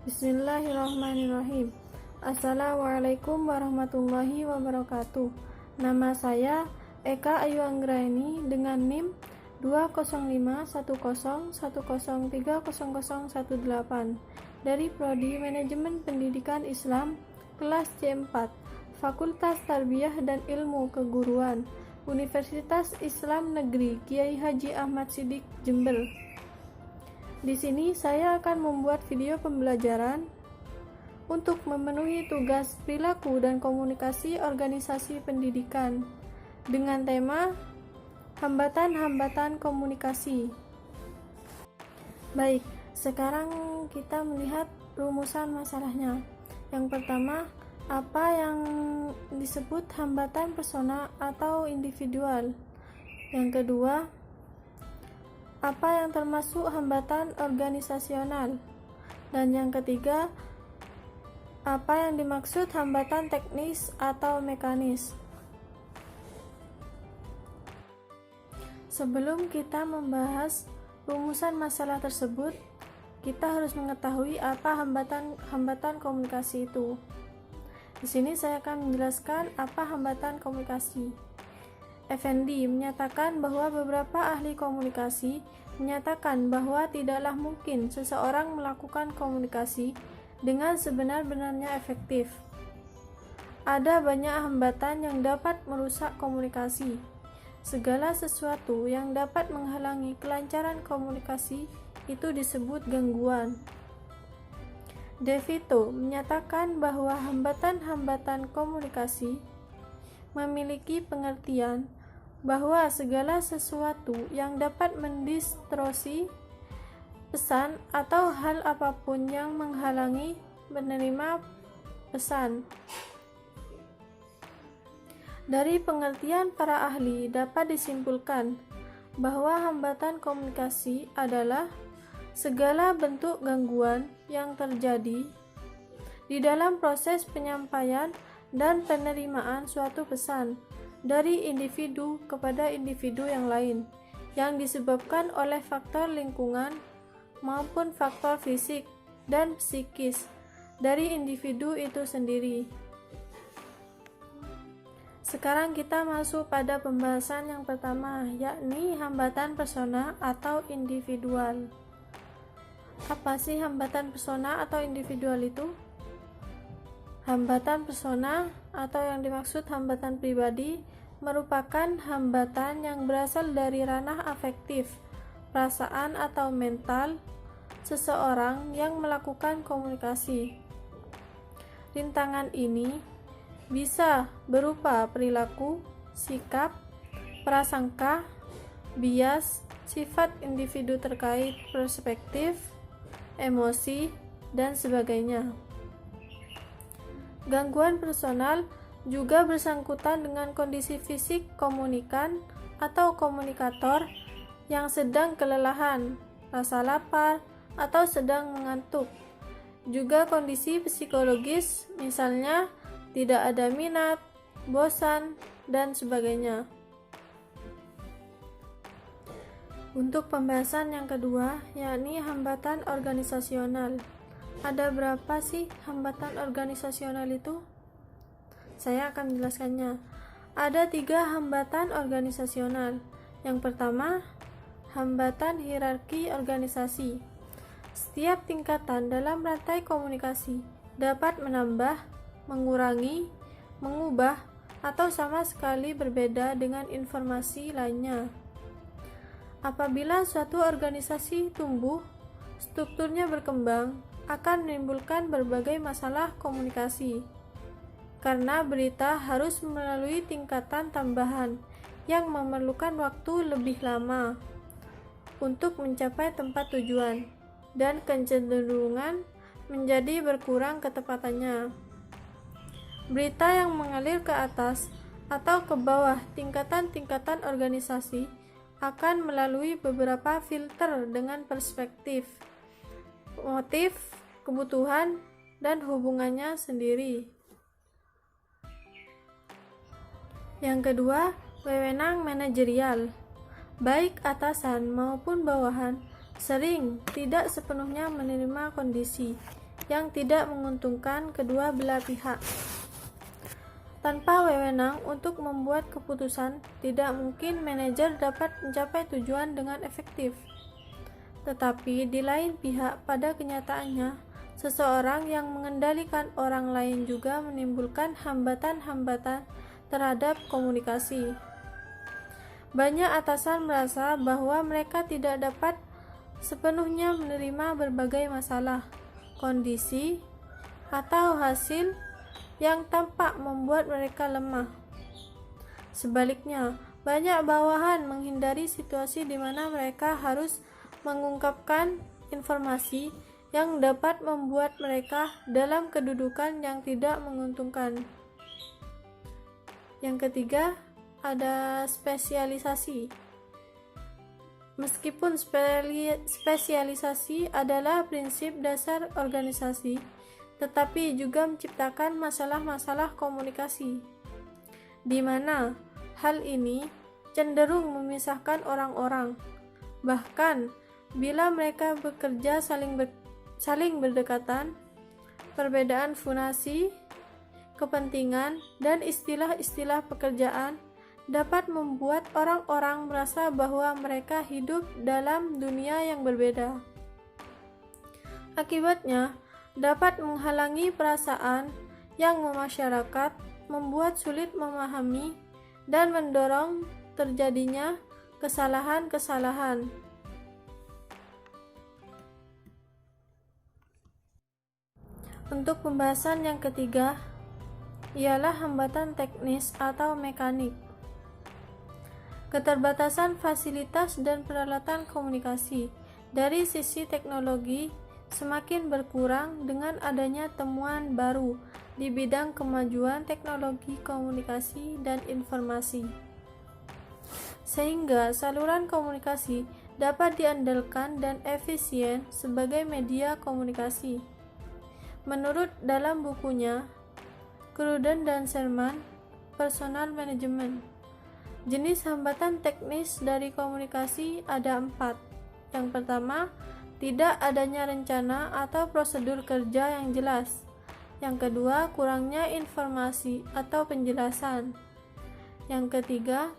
Bismillahirrahmanirrahim. Assalamualaikum warahmatullahi wabarakatuh. Nama saya Eka Ayu Anggraini dengan NIM 2051010300018 dari Prodi Manajemen Pendidikan Islam kelas C4, Fakultas Tarbiyah dan Ilmu Keguruan, Universitas Islam Negeri Kiai Haji Ahmad Siddiq, Jember. Di sini saya akan membuat video pembelajaran untuk memenuhi tugas perilaku dan komunikasi organisasi pendidikan dengan tema hambatan-hambatan komunikasi. Baik, sekarang kita melihat rumusan masalahnya. Yang pertama, apa yang disebut hambatan persona atau individual? Yang kedua, apa yang termasuk hambatan organisasional? Dan yang ketiga, apa yang dimaksud hambatan teknis atau mekanis? Sebelum kita membahas rumusan masalah tersebut, kita harus mengetahui apa hambatan komunikasi itu. Di sini saya akan menjelaskan apa hambatan komunikasi. Effendi menyatakan bahwa beberapa ahli komunikasi menyatakan bahwa tidaklah mungkin seseorang melakukan komunikasi dengan sebenar-benarnya efektif. Ada banyak hambatan yang dapat merusak komunikasi. Segala sesuatu yang dapat menghalangi kelancaran komunikasi itu disebut gangguan. De Vito menyatakan bahwa hambatan-hambatan komunikasi memiliki pengertian bahwa segala sesuatu yang dapat mendistorsi pesan atau hal apapun yang menghalangi menerima pesan. Dari pengertian para ahli dapat disimpulkan bahwa hambatan komunikasi adalah segala bentuk gangguan yang terjadi di dalam proses penyampaian dan penerimaan suatu pesan dari individu kepada individu yang lain yang disebabkan oleh faktor lingkungan maupun faktor fisik dan psikis dari individu itu sendiri. Sekarang kita masuk pada pembahasan yang pertama, yakni hambatan persona atau individual. Apa sih hambatan persona atau individual itu? Hambatan persona atau yang dimaksud hambatan pribadi merupakan hambatan yang berasal dari ranah afektif, perasaan atau mental seseorang yang melakukan komunikasi. Rintangan ini bisa berupa perilaku, sikap, prasangka, bias, sifat individu terkait perspektif, emosi, dan sebagainya. Gangguan personal juga bersangkutan dengan kondisi fisik komunikan atau komunikator yang sedang kelelahan, rasa lapar, atau sedang mengantuk. Juga kondisi psikologis, misalnya tidak ada minat, bosan, dan sebagainya. Untuk pembahasan yang kedua, yakni hambatan organisasional. Ada berapa sih hambatan organisasional itu? Saya akan menjelaskannya. Ada 3 hambatan organisasional. Yang pertama, hambatan hierarki organisasi. Setiap tingkatan dalam rantai komunikasi dapat menambah, mengurangi, mengubah, atau sama sekali berbeda dengan informasi lainnya. Apabila suatu organisasi tumbuh, strukturnya berkembang, akan menimbulkan berbagai masalah komunikasi. Karena berita harus melalui tingkatan tambahan yang memerlukan waktu lebih lama untuk mencapai tempat tujuan, dan kecenderungan menjadi berkurang ketepatannya. Berita yang mengalir ke atas atau ke bawah tingkatan-tingkatan organisasi akan melalui beberapa filter dengan perspektif, motif, kebutuhan, dan hubungannya sendiri. Yang kedua, wewenang manajerial. Baik atasan maupun bawahan sering tidak sepenuhnya menerima kondisi yang tidak menguntungkan kedua belah pihak. Tanpa wewenang untuk membuat keputusan, tidak mungkin manajer dapat mencapai tujuan dengan efektif. Tetapi di lain pihak, pada kenyataannya, seseorang yang mengendalikan orang lain juga menimbulkan hambatan-hambatan terhadap komunikasi. Banyak atasan merasa bahwa mereka tidak dapat sepenuhnya menerima berbagai masalah, kondisi, atau hasil yang tampak membuat mereka lemah. Sebaliknya, banyak bawahan menghindari situasi di mana mereka harus mengungkapkan informasi yang dapat membuat mereka dalam kedudukan yang tidak menguntungkan. Yang ketiga, ada spesialisasi. Meskipun spesialisasi adalah prinsip dasar organisasi, tetapi juga menciptakan masalah-masalah komunikasi, di mana hal ini cenderung memisahkan orang-orang. Bahkan, bila mereka bekerja saling berdekatan, perbedaan funasi, kepentingan, dan istilah-istilah pekerjaan dapat membuat orang-orang merasa bahwa mereka hidup dalam dunia yang berbeda. Akibatnya, dapat menghalangi perasaan yang memasyarakat, membuat sulit memahami, dan mendorong terjadinya kesalahan-kesalahan. Untuk pembahasan yang ketiga, ialah hambatan teknis atau mekanik. Keterbatasan fasilitas dan peralatan komunikasi dari sisi teknologi semakin berkurang dengan adanya temuan baru di bidang kemajuan teknologi komunikasi dan informasi, sehingga saluran komunikasi dapat diandalkan dan efisien sebagai media komunikasi. Menurut dalam bukunya Cruden dan Sherman, Personal Management, jenis hambatan teknis dari komunikasi ada 4. Yang pertama, tidak adanya rencana atau prosedur kerja yang jelas. Yang kedua, kurangnya informasi atau penjelasan. Yang ketiga,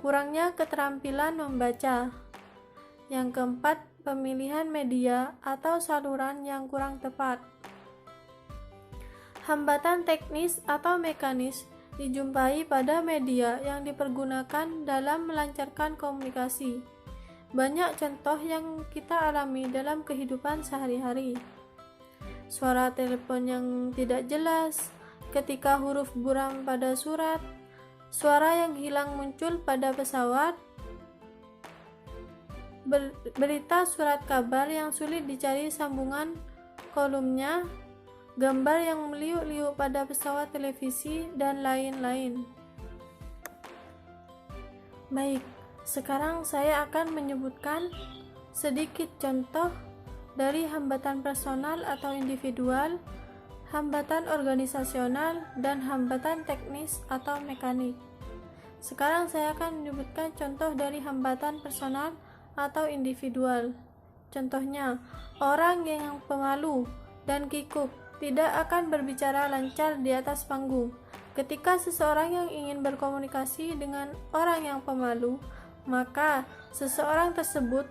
kurangnya keterampilan membaca. Yang keempat, pemilihan media atau saluran yang kurang tepat. Hambatan teknis atau mekanis dijumpai pada media yang dipergunakan dalam melancarkan komunikasi. Banyak contoh yang kita alami dalam kehidupan sehari-hari. Suara telepon yang tidak jelas, ketika huruf buram pada surat, suara yang hilang muncul pada pesawat, berita surat kabar yang sulit dicari sambungan kolumnya, gambar yang meliuk-liuk pada pesawat televisi, dan lain-lain. Baik, sekarang saya akan menyebutkan sedikit contoh dari hambatan personal atau individual, hambatan organisasional, dan hambatan teknis atau mekanik. Sekarang saya akan menyebutkan contoh dari hambatan personal atau individual. Contohnya, orang yang pemalu dan kikuk tidak akan berbicara lancar di atas panggung. Ketika seseorang yang ingin berkomunikasi dengan orang yang pemalu, maka seseorang tersebut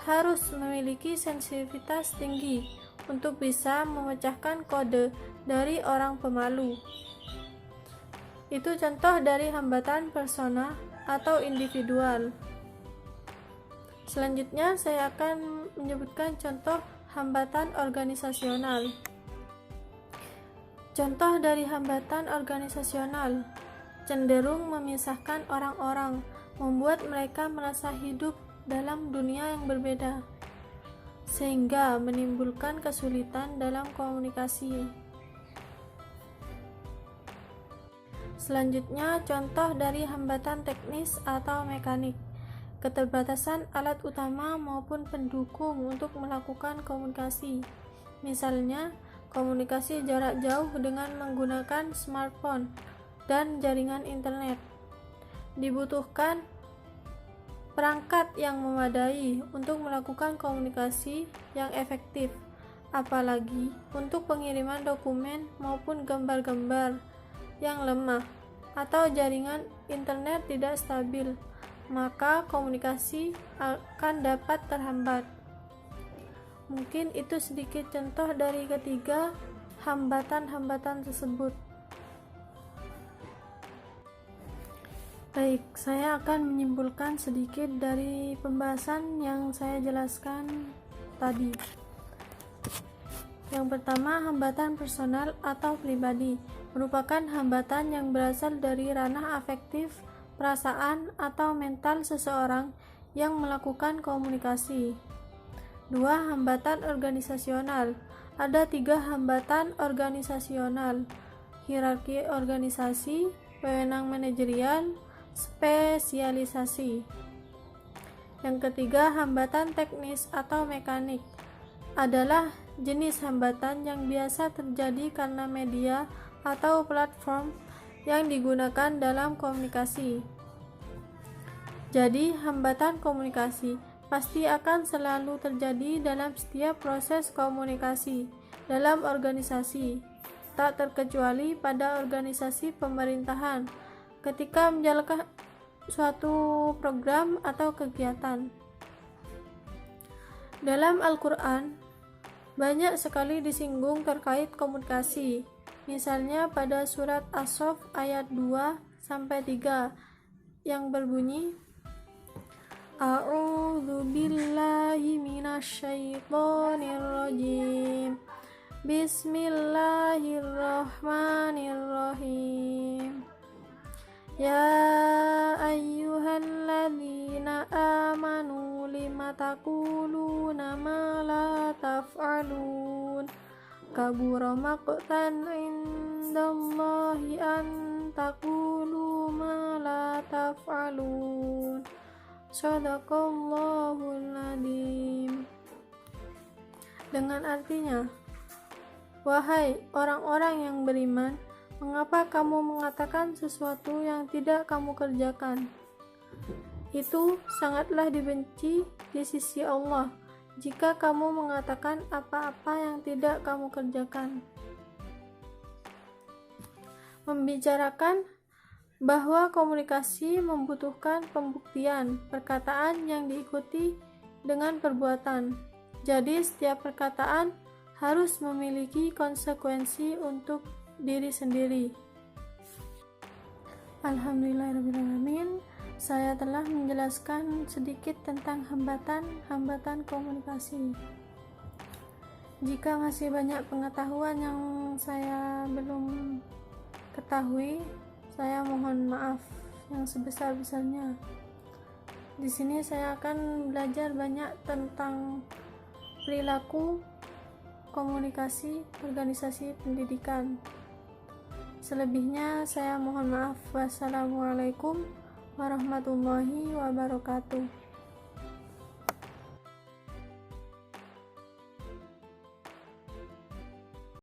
harus memiliki sensitivitas tinggi untuk bisa memecahkan kode dari orang pemalu. Itu contoh dari hambatan personal atau individual. Selanjutnya saya akan menyebutkan contoh hambatan organisasional. Contoh dari hambatan organisasional cenderung memisahkan orang-orang, membuat mereka merasa hidup dalam dunia yang berbeda, sehingga menimbulkan kesulitan dalam komunikasi. Selanjutnya, contoh dari hambatan teknis atau mekanik. Keterbatasan alat utama maupun pendukung untuk melakukan komunikasi. Misalnya, komunikasi jarak jauh dengan menggunakan smartphone dan jaringan internet. Dibutuhkan perangkat yang memadai untuk melakukan komunikasi yang efektif. apalagi untuk pengiriman dokumen maupun gambar-gambar yang lemah atau jaringan internet tidak stabil, maka komunikasi akan dapat terhambat. Mungkin itu sedikit contoh dari ketiga hambatan-hambatan tersebut. Baik, saya akan menyimpulkan sedikit dari pembahasan yang saya jelaskan tadi. Yang pertama, hambatan personal atau pribadi merupakan hambatan yang berasal dari ranah afektif, perasaan, atau mental seseorang yang melakukan komunikasi. 2. Hambatan organisasional. Ada 3 hambatan organisasional: hierarki organisasi, wewenang manajerial, spesialisasi. Yang ketiga, hambatan teknis atau mekanik adalah jenis hambatan yang biasa terjadi karena media atau platform yang digunakan dalam komunikasi. Jadi, hambatan komunikasi pasti akan selalu terjadi dalam setiap proses komunikasi dalam organisasi, tak terkecuali pada organisasi pemerintahan ketika menjalankan suatu program atau kegiatan. Dalam Al-Quran, banyak sekali disinggung terkait komunikasi. Misalnya pada surat As-Saff ayat 2-3 yang berbunyi, A'udzu billahi minasyaitonir rajim. Bismillahirrahmanirrahim. Ya ayyuhalladzina amanu lima taquluna ma la taf'alun. Kabura maqtan indallahi an taqulu ma la taf'alun. Shadaqallahul adzim. Dengan artinya, wahai orang-orang yang beriman, mengapa kamu mengatakan sesuatu yang tidak kamu kerjakan? Itu sangatlah dibenci di sisi Allah jika kamu mengatakan apa-apa yang tidak kamu kerjakan. Membicarakan bahwa komunikasi membutuhkan pembuktian perkataan yang diikuti dengan perbuatan. Jadi setiap perkataan harus memiliki konsekuensi untuk diri sendiri. Alhamdulillahirrahmanirrahim. Saya telah menjelaskan sedikit tentang hambatan komunikasi. Jika masih banyak pengetahuan yang saya belum ketahui, saya mohon maaf yang sebesar-besarnya. Di sini saya akan belajar banyak tentang perilaku komunikasi organisasi pendidikan. Selebihnya saya mohon maaf. Wassalamualaikum warahmatullahi wabarakatuh.